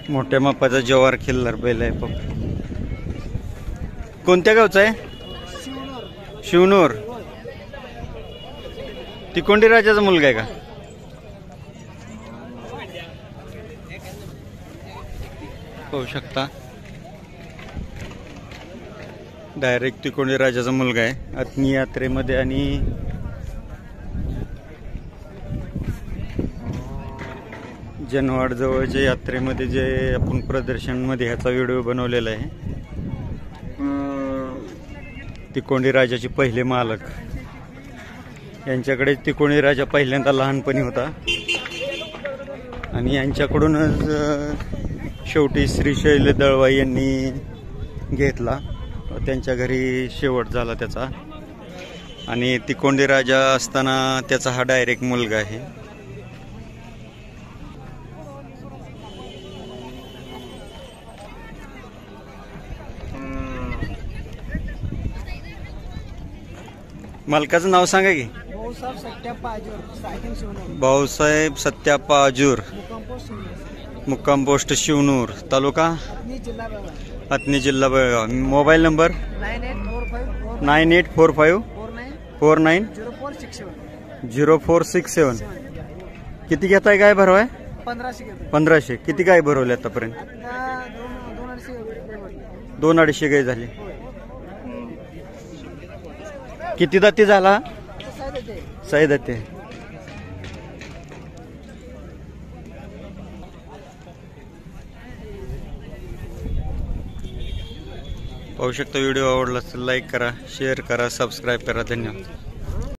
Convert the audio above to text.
मोठ्या मापाचा जवार खिल्लार बैल आहे बघ. कोणत्या गावचा आहे? शिवनूर. तिकोंडी राजाचा मुलगा आहे का? पाहू शकता डायरेक्ट तिकोंडी राजाचा मुलगा आहे. अथनी यात्रेमध्ये आणि जनवाड जवळच्या यात्रेमध्ये जे आपण प्रदर्शन मध्ये ह्याचा व्हिडिओ बनवलेला आहे. तिकोंडी राजाचे पहिले मालक यांच्याकडे तिकोंडी राजा पहिल्यांदा लहानपणी होता आणि यांच्याकडूनच शेवटी श्रीशैल दळवाई यांनी घेतला. त्यांच्या घरी शेवट झाला त्याचा आणि तिकोंडी राजा असताना त्याचा हा डायरेक्ट मुलगा आहे. मालकाचं नाव सांगा की. भाऊसाहेब सत्याप्पा आजूर, मुक्काम पोस्ट शिवनूर, तालुका अथनी, जिल्हा बेळगाव. Mobile number 9845490467. किती घेताय काय भरवाय? 1500. किती गाय भरवले आतापर्यंत? 2-2.5 गाय झाली. किती दाती झाला? 6 दाती. पाहू शकता. व्हिडिओ आवडला असेल लाईक करा, शेअर करा, सबस्क्राईब करा. धन्यवाद.